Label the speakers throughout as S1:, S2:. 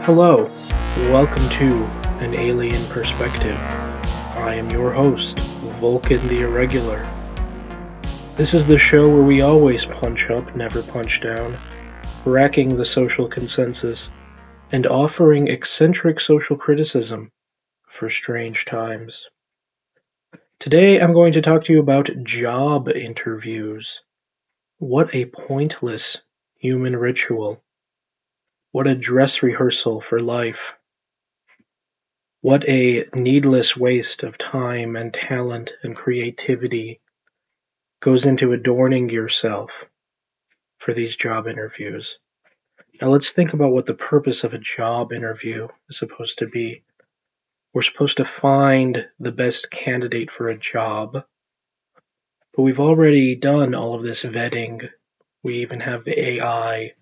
S1: Hello, welcome to An Alien Perspective. I am your host, Vulcan the Irregular. This is the show where we always punch up, never punch down, racking the social consensus, and offering eccentric social criticism for strange times. Today I'm going to talk to you about job interviews. What a pointless human ritual. What a dress rehearsal for life. What a needless waste of time and talent and creativity goes into adorning yourself for these job interviews. Now let's think about what the purpose of a job interview is supposed to be. We're supposed to find the best candidate for a job, but we've already done all of this vetting. We even have the AI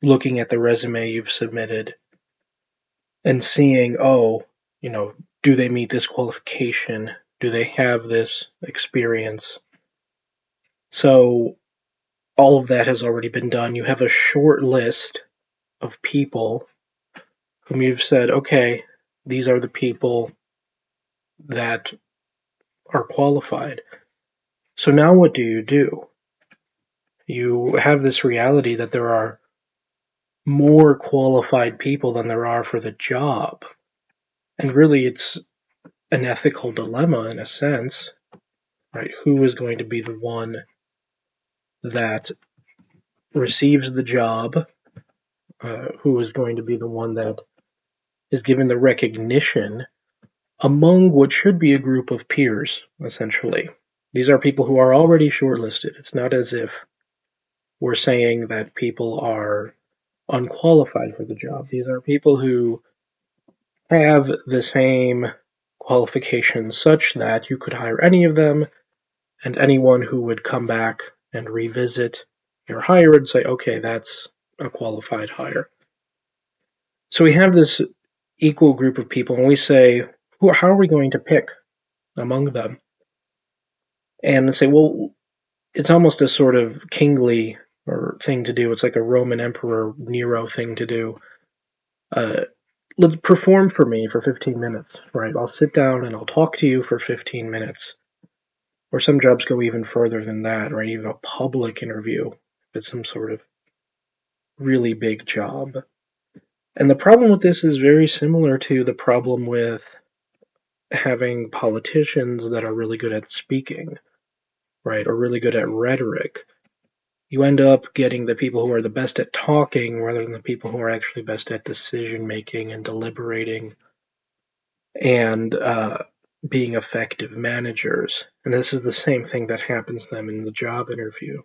S1: looking at the resume you've submitted and seeing, do they meet this qualification? Do they have this experience? So all of that has already been done. You have a short list of people whom you've said, okay, these are the people that are qualified. So now what do? You have this reality that there are more qualified people than there are for the job. And really, it's an ethical dilemma in a sense, right? Who is going to be the one that receives the job? Who is going to be the one that is given the recognition among what should be a group of peers, essentially? These are people who are already shortlisted. It's not as if we're saying that people are unqualified for the job. These are people who have the same qualifications such that you could hire any of them, and anyone who would come back and revisit your hire would say, okay, that's a qualified hire. So we have this equal group of people, and we say, how are we going to pick among them? And say, well, it's almost a sort of kingly or thing to do. It's like a Roman Emperor Nero thing to do. Let's perform for me for 15 minutes, right? I'll sit down and I'll talk to you for 15 minutes. Or some jobs go even further than that, right? Even a public interview, if it's some sort of really big job. And the problem with this is very similar to the problem with having politicians that are really good at speaking, right? Or really good at rhetoric. You end up getting the people who are the best at talking rather than the people who are actually best at decision making and deliberating and being effective managers. And this is the same thing that happens to them in the job interview.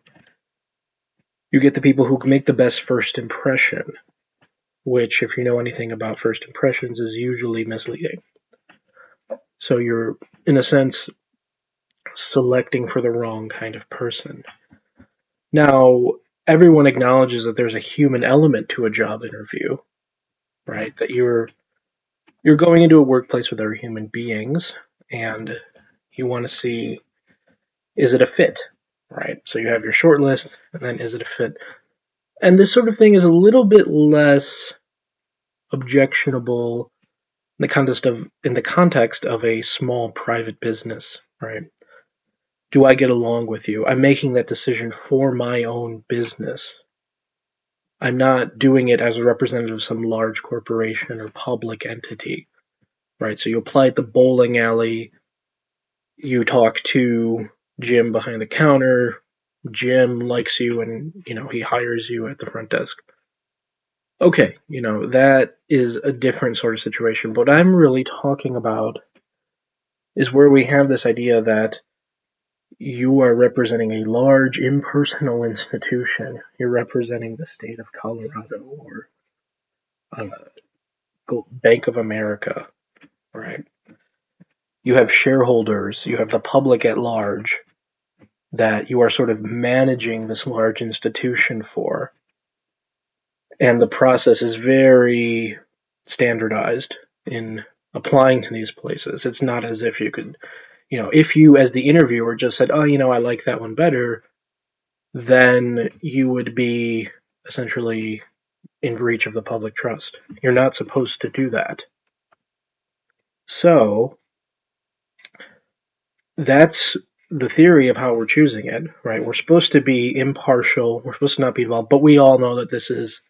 S1: You get the people who make the best first impression, which, if you know anything about first impressions, is usually misleading. So you're, in a sense, selecting for the wrong kind of person. Now, everyone acknowledges that there's a human element to a job interview, right? That you're going into a workplace with other human beings, and you want to see, is it a fit, right? So you have your short list, and then is it a fit? And this sort of thing is a little bit less objectionable in the context of a small private business, right? Do I get along with you? I'm making that decision for my own business. I'm not doing it as a representative of some large corporation or public entity, right? So you apply at the bowling alley, you talk to Jim behind the counter, Jim likes you and, he hires you at the front desk. Okay, that is a different sort of situation. But what I'm really talking about is where we have this idea that you are representing a large impersonal institution. You're representing the state of Colorado or Bank of America, right? You have shareholders, you have the public at large that you are sort of managing this large institution for. And the process is very standardized in applying to these places. It's not as if you could, if you as the interviewer just said, oh, I like that one better, then you would be essentially in breach of the public trust. You're not supposed to do that. So that's the theory of how we're choosing it, right? We're supposed to be impartial. We're supposed to not be involved, but we all know that this is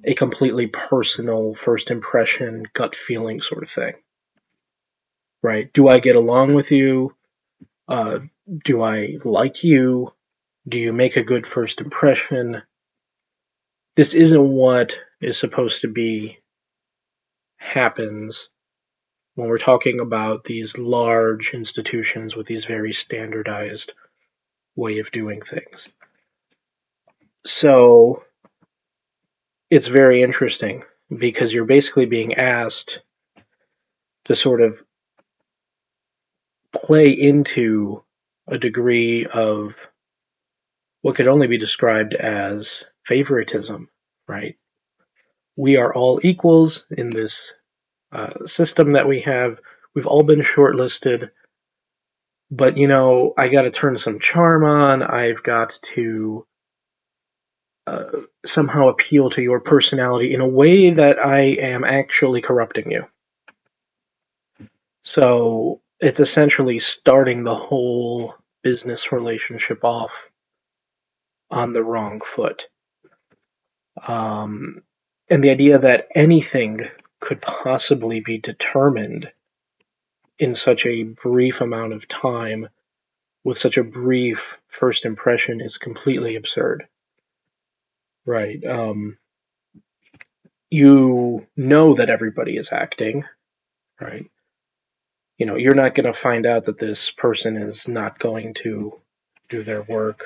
S1: a completely personal, first impression, gut feeling sort of thing, right? Do I get along with you? Uh, do I like you? Do you make a good first impression? This isn't what is supposed to be happens when we're talking about these large institutions with these very standardized way of doing things. So it's very interesting because you're basically being asked to sort of play into a degree of what could only be described as favoritism, right? We are all equals in this system that we have. We've all been shortlisted, but I got to turn some charm on. I've got to uh, somehow appeal to your personality in a way that I am actually corrupting you. So it's essentially starting the whole business relationship off on the wrong foot. Um, and the idea that anything could possibly be determined in such a brief amount of time with such a brief first impression is completely absurd. Right. You know that everybody is acting, right? You're not going to find out that this person is not going to do their work,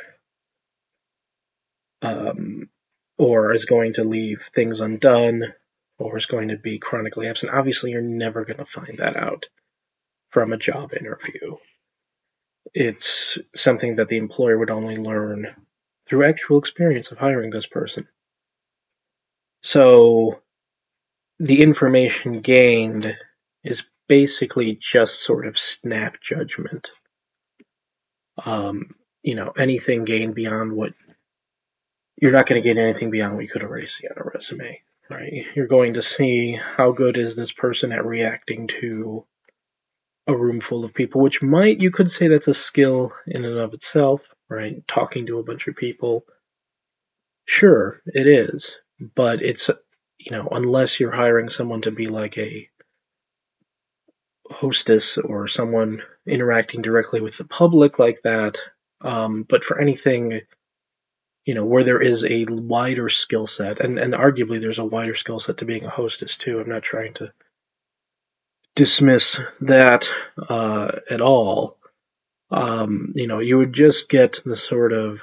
S1: um, or is going to leave things undone, or is going to be chronically absent. Obviously, you're never going to find that out from a job interview. It's something that the employer would only learn through actual experience of hiring this person. So the information gained is basically just sort of snap judgment. Anything gained beyond what you're not going to get anything beyond what you could already see on a resume, right? You're going to see how good is this person at reacting to a room full of people, which you could say that's a skill in and of itself, right? Talking to a bunch of people. Sure, it is, but it's, unless you're hiring someone to be like a hostess or someone interacting directly with the public like that. But for anything, where there is a wider skill set, and arguably there's a wider skill set to being a hostess too. I'm not trying to dismiss that at all. You would just get the sort of,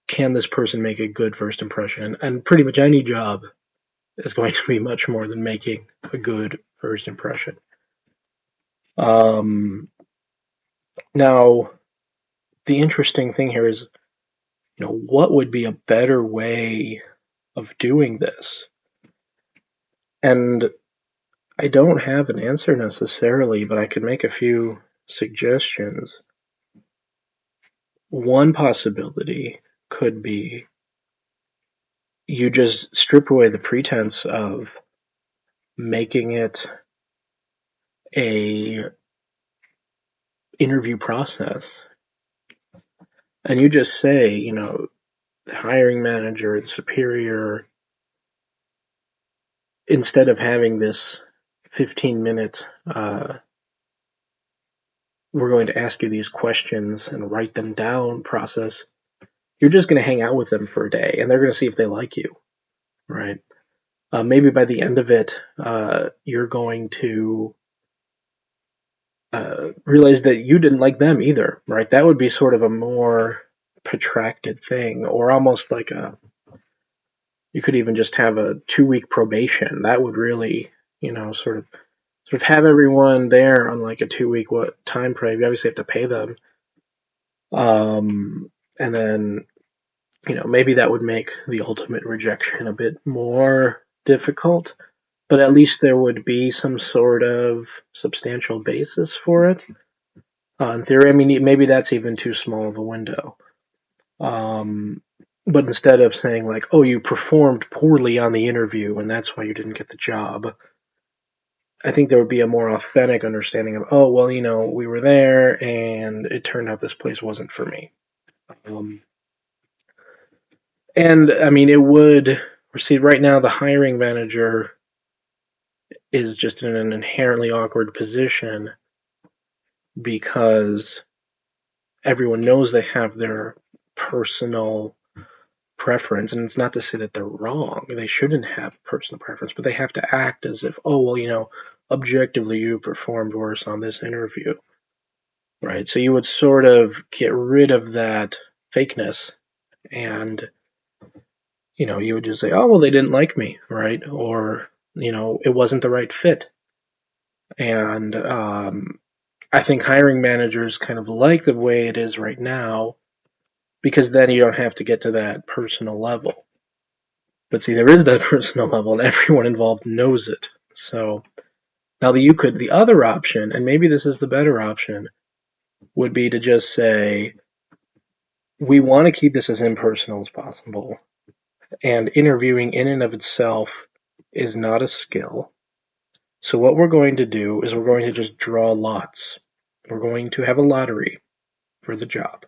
S1: can this person make a good first impression? And pretty much any job is going to be much more than making a good first impression. Now, the interesting thing here is, what would be a better way of doing this? And I don't have an answer necessarily, but I could make a few suggestions. One possibility could be you just strip away the pretense of making it a interview process, and you just say, the hiring manager and superior, instead of having this 15-minute we're going to ask you these questions and write them down process, you're just going to hang out with them for a day and they're going to see if they like you, right? Maybe by the end of it, you're going to realize that you didn't like them either, right? That would be sort of a more protracted thing, or almost like you could even just have a 2-week probation. That would really, sort of have everyone there on like a 2-week time frame. You obviously have to pay them. And then, maybe that would make the ultimate rejection a bit more difficult, but at least there would be some sort of substantial basis for it. In theory, I mean, maybe that's even too small of a window. But instead of saying like, "Oh, you performed poorly on the interview and that's why you didn't get the job," I think there would be a more authentic understanding of, "Oh, well, we were there and it turned out this place wasn't for me." Um, and I mean, it would. See, right now the hiring manager is just in an inherently awkward position because everyone knows they have their personal preference, and it's not to say that they're wrong. They shouldn't have personal preference, but they have to act as if, oh, well, objectively you performed worse on this interview, right? So you would sort of get rid of that fakeness, and you would just say, oh, well, they didn't like me, right? Or it wasn't the right fit, and I think hiring managers kind of like the way it is right now because then you don't have to get to that personal level. But see, there is that personal level, and everyone involved knows it. So now the other option, and maybe this is the better option, would be to just say, we want to keep this as impersonal as possible. And interviewing in and of itself is not a skill. So what we're going to do is we're going to just draw lots. We're going to have a lottery for the job.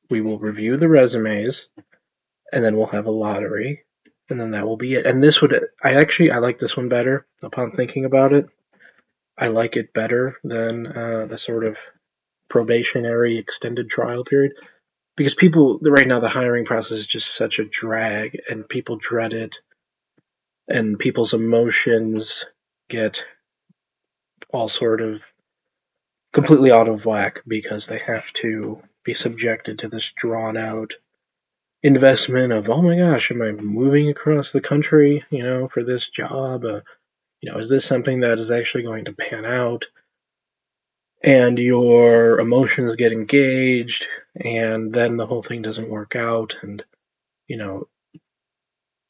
S1: We will review the resumes, and then we'll have a lottery, and then that will be it. And I like this one better upon thinking about it. I like it better than the sort of probationary extended trial period because people right now the hiring process is just such a drag and people dread it and people's emotions get all sort of completely out of whack because they have to be subjected to this drawn out investment of, oh my gosh, am I moving across the country for this job, is this something that is actually going to pan out, and your emotions get engaged and then the whole thing doesn't work out. And you know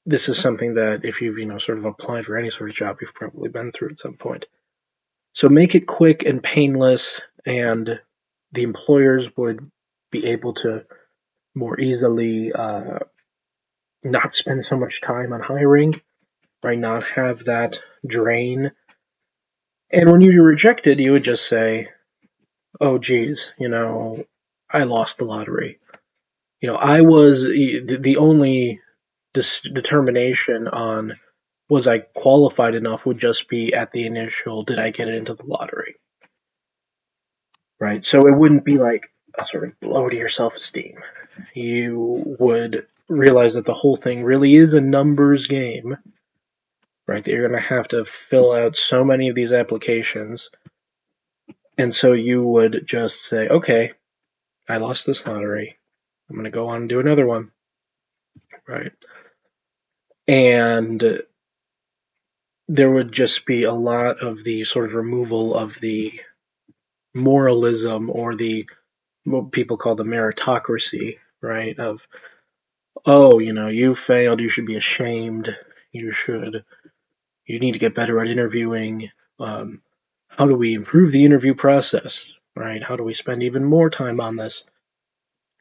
S1: this is something that if you've sort of applied for any sort of job, you've probably been through at some point. So make it quick and painless, and the employers would be able to more easily not spend so much time on hiring, right? Not have that drain. And when you're rejected, you would just say, oh, geez, I lost the lottery. I was the only determination on was I qualified enough would just be at the initial, did I get it into the lottery? Right. So it wouldn't be like a sort of blow to your self esteem. You would realize that the whole thing really is a numbers game, right? That you're going to have to fill out so many of these applications. And so you would just say, okay, I lost this lottery. I'm going to go on and do another one, right? And there would just be a lot of the sort of removal of the moralism or the what people call the meritocracy, right? Of, oh, you failed, you should be ashamed, you should, you need to get better at interviewing. Um, how do we improve the interview process, right? How do we spend even more time on this?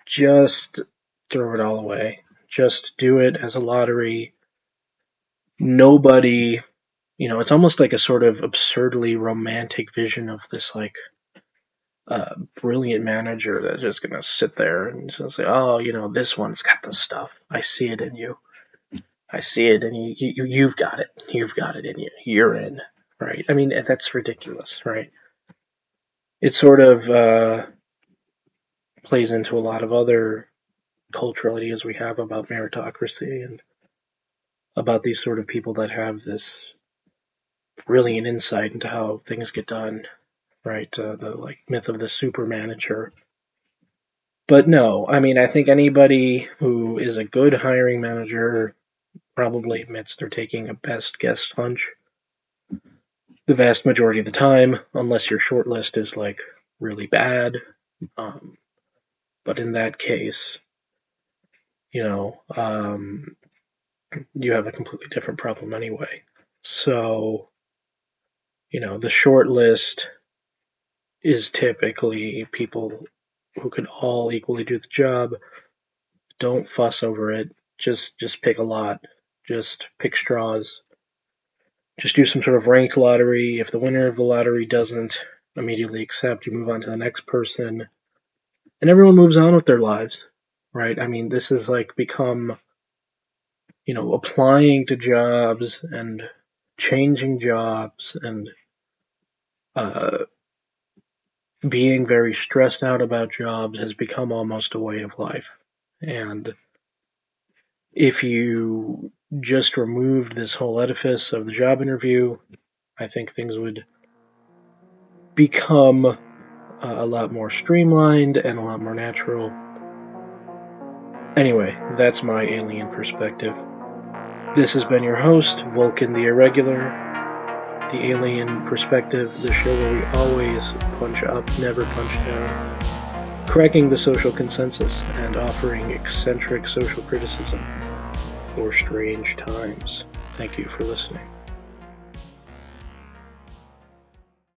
S1: Just throw it all away. Just do it as a lottery. Nobody, it's almost like a sort of absurdly romantic vision of this, like, brilliant manager that's just gonna sit there and just say, "Oh, this one's got the stuff. I see it in you. I see it, and you've got it. You've got it in you. You're in." Right? I mean, that's ridiculous, right? It sort of plays into a lot of other cultural ideas we have about meritocracy and about these sort of people that have this brilliant insight into how things get done, right? The like myth of the super manager. But no, I mean, I think anybody who is a good hiring manager probably admits they're taking a best guess hunch the vast majority of the time, unless your short list is like really bad. Um, but in that case, you know, um, you have a completely different problem anyway. So, the short list is typically people who can all equally do the job, don't fuss over it. Just pick a lot. Just pick straws. Just do some sort of ranked lottery. If the winner of the lottery doesn't immediately accept, you move on to the next person, and everyone moves on with their lives, right? I mean, this has like become, applying to jobs and changing jobs and uh, being very stressed out about jobs has become almost a way of life. And if you just removed this whole edifice of the job interview, I think things would become a lot more streamlined and a lot more natural. Anyway, that's my alien perspective. This has been your host, Vulcan the Irregular, the alien perspective, the show where we always punch up, never punch down, cracking the social consensus and offering eccentric social criticism for strange times. Thank you for listening.